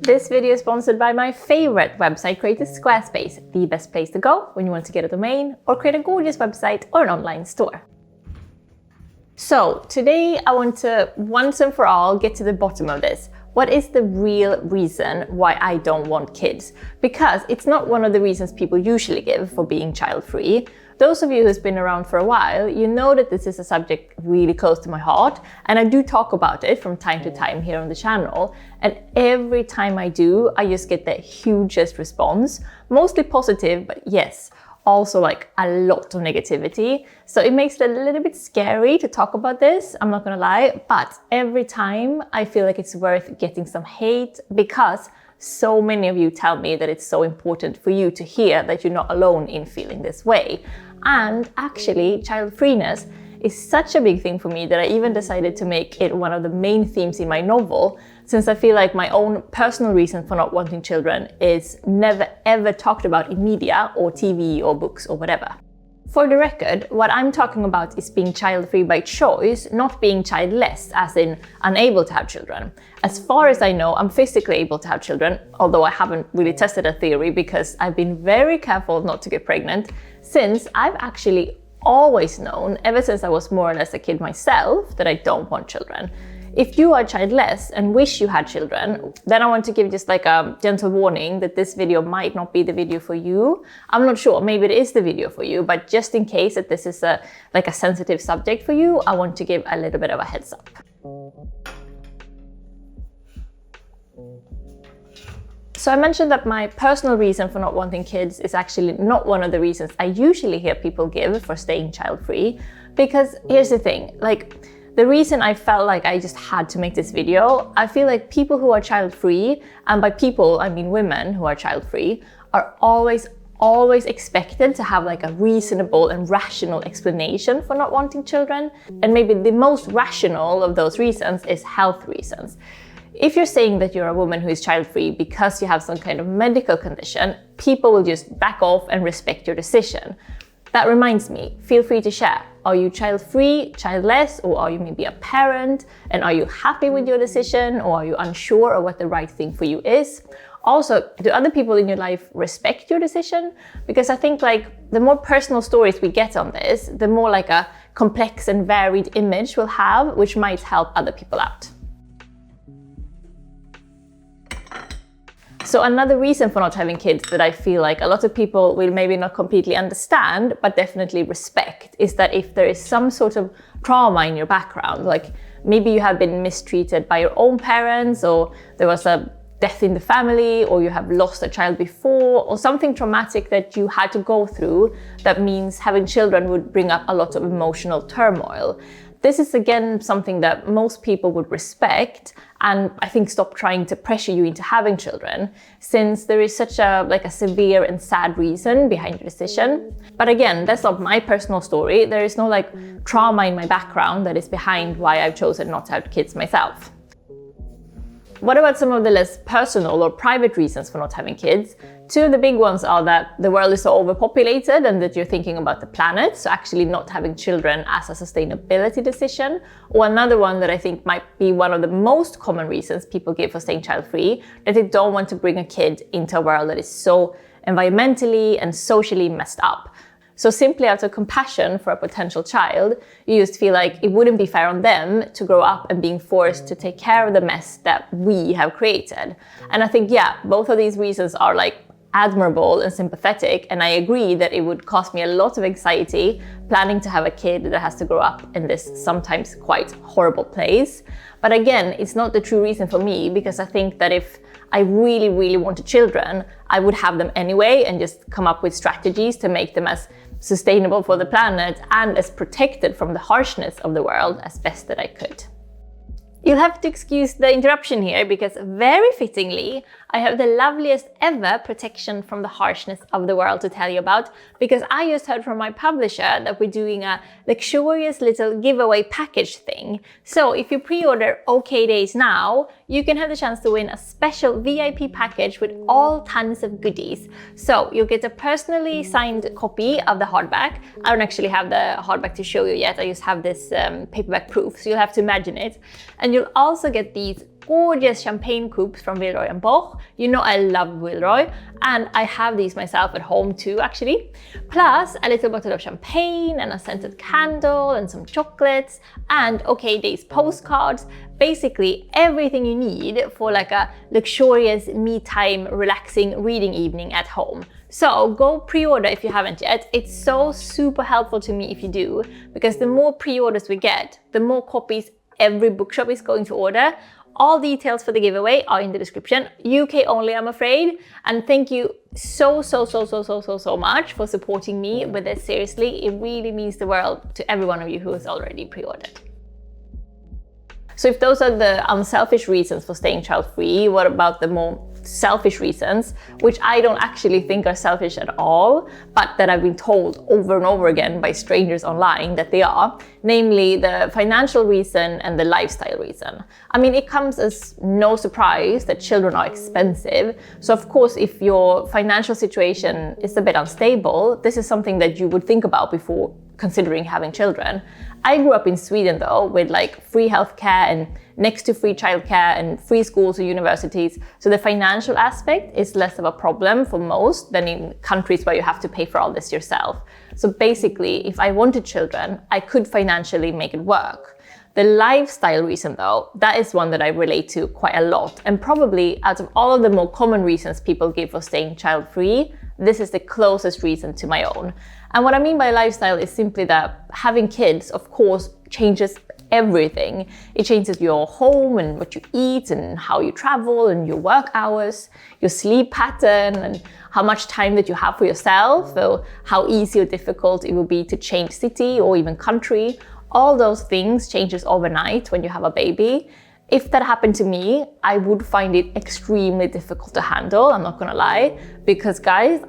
This video is sponsored by my favorite website creator, Squarespace, the best place to go when you want to get a domain or create a gorgeous website or an online store. So today I want to once and for all get to the bottom of this. What is the real reason why I don't want kids? Because it's not one of the reasons people usually give for being child-free. Those of you who's been around for a while, you know that this is a subject really close to my heart, and I do talk about it from time to time here on the channel. And every time I do, I just get the hugest response, mostly positive, but yes, also like a lot of negativity. So it makes it a little bit scary to talk about this, I'm not gonna lie, but every time I feel like it's worth getting some hate because so many of you tell me that it's so important for you to hear that you're not alone in feeling this way. And actually, child-freeness is such a big thing for me that I even decided to make it one of the main themes in my novel, since I feel like my own personal reason for not wanting children is never ever talked about in media or TV or books or whatever. For the record, what I'm talking about is being child-free by choice, not being childless, as in unable to have children. As far as I know, I'm physically able to have children, although I haven't really tested a theory because I've been very careful not to get pregnant, since I've actually always known, ever since I was more or less a kid myself, that I don't want children. If you are childless and wish you had children, then I want to give just like a gentle warning that this video might not be the video for you. I'm not sure, maybe it is the video for you, but just in case that this is a sensitive subject for you, I want to give a little bit of a heads up. So I mentioned that my personal reason for not wanting kids is actually not one of the reasons I usually hear people give for staying child-free, because here's the thing, the reason I felt like I just had to make this video, I feel like people who are child-free, and by people I mean women who are child-free, are always expected to have like a reasonable and rational explanation for not wanting children. And maybe the most rational of those reasons is health reasons. If you're saying that you're a woman who is child-free because you have some kind of medical condition, people will just back off and respect your decision. That reminds me, feel free to share. Are you child-free, childless, or are you maybe a parent? And are you happy with your decision, or are you unsure of what the right thing for you is? Also, do other people in your life respect your decision? Because I think the more personal stories we get on this, the more like a complex and varied image we'll have, which might help other people out. So another reason for not having kids that I feel like a lot of people will maybe not completely understand, but definitely respect, is that if there is some sort of trauma in your background, like maybe you have been mistreated by your own parents, or there was a death in the family, or you have lost a child before, or something traumatic that you had to go through, that means having children would bring up a lot of emotional turmoil. This is again something that most people would respect, and I think stop trying to pressure you into having children, since there is such a severe and sad reason behind your decision. But again, that's not my personal story. There is no trauma in my background that is behind why I've chosen not to have kids myself. What about some of the less personal or private reasons for not having kids? Two of the big ones are that the world is so overpopulated and that you're thinking about the planet, so actually not having children as a sustainability decision. Or another one that I think might be one of the most common reasons people give for staying child-free, that they don't want to bring a kid into a world that is so environmentally and socially messed up. So simply out of compassion for a potential child, you just feel like it wouldn't be fair on them to grow up and being forced to take care of the mess that we have created. And I think, yeah, both of these reasons are admirable and sympathetic, and I agree that it would cause me a lot of anxiety planning to have a kid that has to grow up in this sometimes quite horrible place. But again, it's not the true reason for me, because I think that if I really, really wanted children, I would have them anyway and just come up with strategies to make them as sustainable for the planet and as protected from the harshness of the world as best that I could. You'll have to excuse the interruption here, because very fittingly, I have the loveliest ever protection from the harshness of the world to tell you about, because I just heard from my publisher that we're doing a luxurious little giveaway package thing. So if you pre-order okaydays now, you can have the chance to win a special VIP package with all tons of goodies. So you'll get a personally signed copy of the hardback. I don't actually have the hardback to show you yet, I just have this paperback proof, so you'll have to imagine it. And you'll also get these gorgeous champagne coupes from Villeroy & Boch. You know I love Villeroy, and I have these myself at home too, actually. Plus a little bottle of champagne and a scented candle and some chocolates and OK Days postcards. Basically everything you need for like a luxurious me time, relaxing reading evening at home. So go pre-order if you haven't yet. It's so super helpful to me if you do, because the more pre-orders we get, the more copies every bookshop is going to order. All details for the giveaway are in the description. UK only, I'm afraid. And thank you so much for supporting me with this. Seriously, it really means the world to every one of you who has already pre-ordered. So if those are the unselfish reasons for staying child-free, what about the more selfish reasons, which I don't actually think are selfish at all, but that I've been told over and over again by strangers online that they are, namely the financial reason and the lifestyle reason. I mean, it comes as no surprise that children are expensive. So of course, if your financial situation is a bit unstable, this is something that you would think about before considering having children. I grew up in Sweden though, with like free healthcare and next to free childcare and free schools and universities. So the financial aspect is less of a problem for most than in countries where you have to pay for all this yourself. So basically, if I wanted children, I could financially make it work. The lifestyle reason though, that is one that I relate to quite a lot. And probably out of all of the more common reasons people give for staying child-free, this is the closest reason to my own. And what I mean by lifestyle is simply that having kids, of course, changes everything. It changes your home and what you eat and how you travel and your work hours, your sleep pattern and how much time that you have for yourself, or how easy or difficult it will be to change city or even country. All those things changes overnight when you have a baby. If that happened to me, I would find it extremely difficult to handle, I'm not gonna lie, because guys,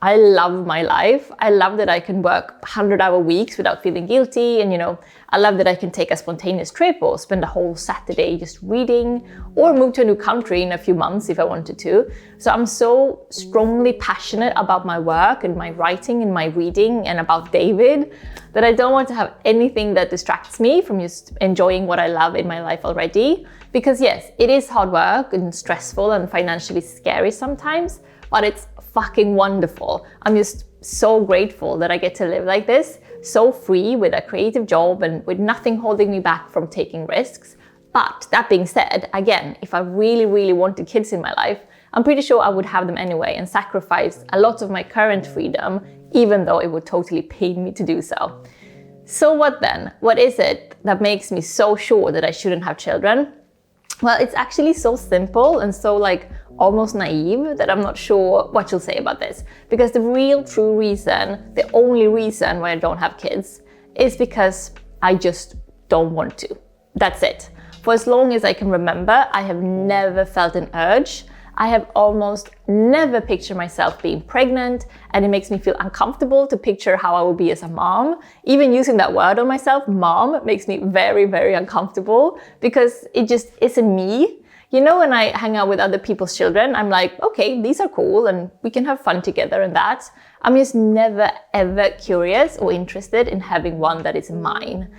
I love my life. I love that I can work 100-hour weeks without feeling guilty. And I love that I can take a spontaneous trip or spend a whole Saturday just reading, or move to a new country in a few months if I wanted to. So I'm so strongly passionate about my work and my writing and my reading and about David that I don't want to have anything that distracts me from just enjoying what I love in my life already. Because yes, it is hard work and stressful and financially scary sometimes, but it's fucking wonderful. I'm just so grateful that I get to live like this, so free with a creative job and with nothing holding me back from taking risks. But that being said, again, if I really wanted kids in my life, I'm pretty sure I would have them anyway and sacrifice a lot of my current freedom, even though it would totally pain me to do so. So what then? What is it that makes me so sure that I shouldn't have children? Well, it's actually so simple and so almost naive that I'm not sure what you'll say about this. Because the real true reason, the only reason why I don't have kids is because I just don't want to. That's it. For as long as I can remember, I have never felt an urge. I have almost never pictured myself being pregnant, and it makes me feel uncomfortable to picture how I will be as a mom. Even using that word on myself, mom, makes me very uncomfortable because it just isn't me. When I hang out with other people's children, I'm like, okay, these are cool and we can have fun together and that. I'm just never ever curious or interested in having one that is mine.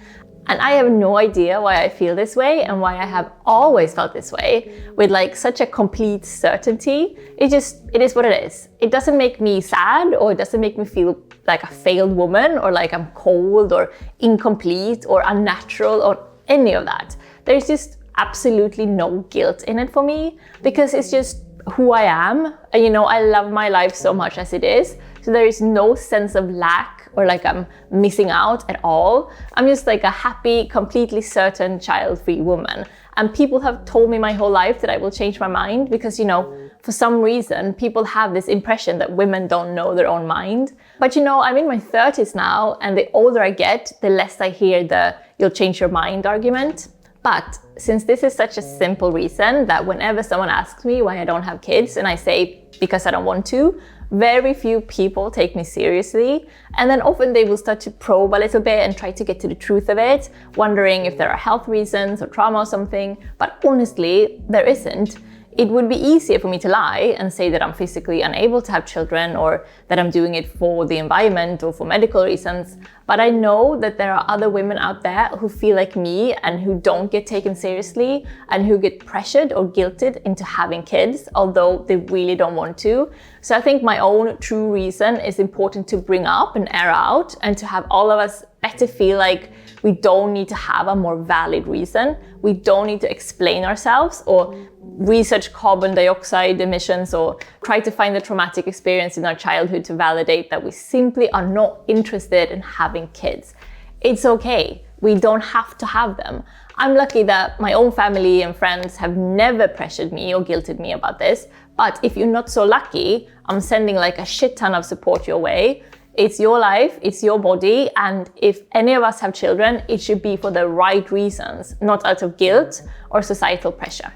And I have no idea why I feel this way and why I have always felt this way with such a complete certainty. It is what it is. It doesn't make me sad, or it doesn't make me feel like a failed woman or like I'm cold or incomplete or unnatural or any of that. There's just absolutely no guilt in it for me, because it's just who I am. And I love my life so much as it is. So there is no sense of lack or I'm missing out at all. I'm just a happy, completely certain child-free woman. And people have told me my whole life that I will change my mind because, for some reason, people have this impression that women don't know their own mind. But I'm in my 30s now, and the older I get, the less I hear the "you'll change your mind" argument. But since this is such a simple reason that whenever someone asks me why I don't have kids and I say because I don't want to, very few people take me seriously. And then often they will start to probe a little bit and try to get to the truth of it, wondering if there are health reasons or trauma or something. But honestly, there isn't. it would be easier for me to lie and say that I'm physically unable to have children or that I'm doing it for the environment or for medical reasons. But I know that there are other women out there who feel like me and who don't get taken seriously and who get pressured or guilted into having kids, although they really don't want to. So I think my own true reason is important to bring up and air out, and to have all of us better feel like we don't need to have a more valid reason. We don't need to explain ourselves or research carbon dioxide emissions or try to find the traumatic experience in our childhood to validate that we simply are not interested in having kids. It's okay. We don't have to have them. I'm lucky that my own family and friends have never pressured me or guilted me about this. But if you're not so lucky, I'm sending like a shit ton of support your way. It's your life, it's your body, and if any of us have children, it should be for the right reasons, not out of guilt or societal pressure.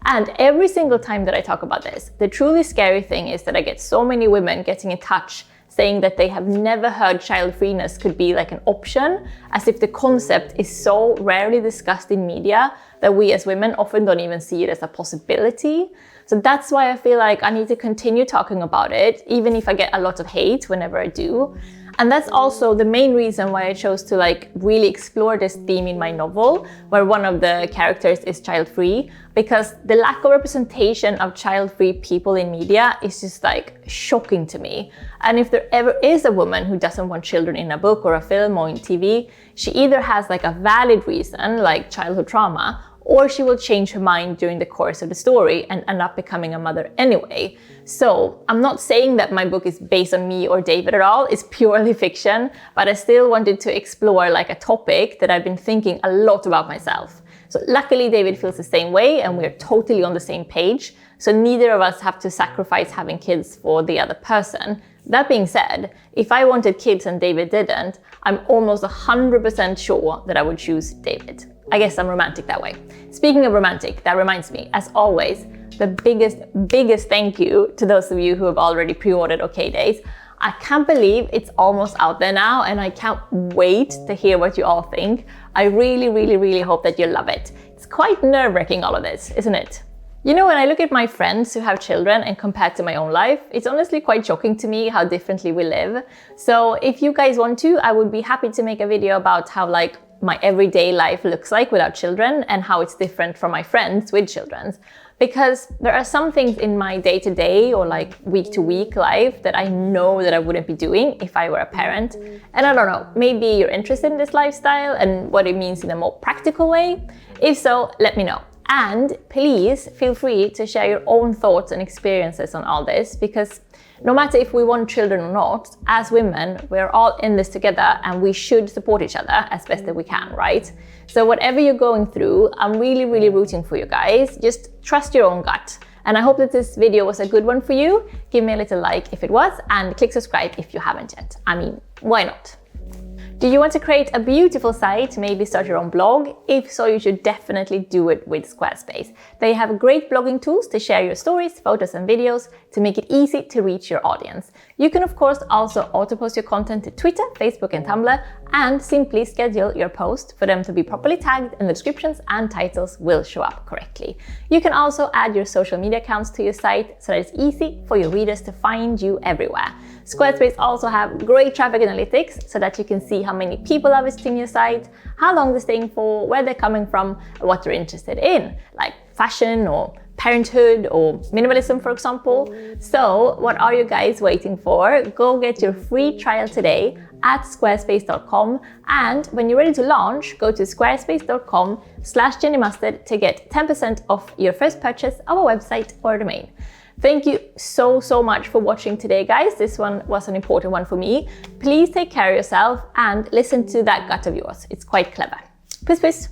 And every single time that I talk about this, the truly scary thing is that I get so many women getting in touch saying that they have never heard child-freeness could be like an option, as if the concept is so rarely discussed in media that we as women often don't even see it as a possibility. So that's why I feel like I need to continue talking about it, even if I get a lot of hate whenever I do. And that's also the main reason why I chose to like really explore this theme in my novel, where one of the characters is child-free, because the lack of representation of child-free people in media is just like shocking to me. And if there ever is a woman who doesn't want children in a book or a film or in TV, she either has like a valid reason, like childhood trauma, or she will change her mind during the course of the story and end up becoming a mother anyway. So I'm not saying that my book is based on me or David at all, it's purely fiction, but I still wanted to explore like a topic that I've been thinking a lot about myself. So luckily David feels the same way and we're totally on the same page, so neither of us have to sacrifice having kids for the other person. That being said, if I wanted kids and David didn't, I'm almost 100% sure that I would choose David. I guess I'm romantic that way. Speaking of romantic, that reminds me, as always, the biggest thank you to those of you who have already pre-ordered okaydays. I can't believe it's almost out there now, and I can't wait to hear what you all think. I really hope that you love it. It's quite nerve-wracking, all of this, isn't it? You know, when I look at my friends who have children and compare to my own life, it's honestly quite shocking to me how differently we live. So if you guys want to, I would be happy to make a video about how like my everyday life looks like without children and how it's different from my friends with children. Because there are some things in my day-to-day or like week-to-week life that I know that I wouldn't be doing if I were a parent. And I don't know, maybe you're interested in this lifestyle and what it means in a more practical way. If so, let me know. And please feel free to share your own thoughts and experiences on all this, because no matter if we want children or not, as women, we're all in this together and we should support each other as best that we can, right? So whatever you're going through, I'm really rooting for you guys. Just trust your own gut. And I hope that this video was a good one for you. Give me a little like if it was, and click subscribe if you haven't yet. I mean, why not? Do you want to create a beautiful site, maybe start your own blog? If so, you should definitely do it with Squarespace. They have great blogging tools to share your stories, photos and videos to make it easy to reach your audience. You can of course also auto-post your content to Twitter, Facebook and Tumblr, and simply schedule your post for them to be properly tagged and the descriptions and titles will show up correctly. You can also add your social media accounts to your site so that it's easy for your readers to find you everywhere. Squarespace also have great traffic analytics so that you can see how many people are visiting your site, how long they're staying for, where they're coming from, and what they're interested in, like fashion or parenthood or minimalism, for example. So what are you guys waiting for? Go get your free trial today at squarespace.com, and when you're ready to launch, go to squarespace.com/jennymustard to get 10% off your first purchase of a website or domain. Thank you so much for watching today, guys. This one was an important one for me. Please take care of yourself and listen to that gut of yours. It's quite clever. Peace.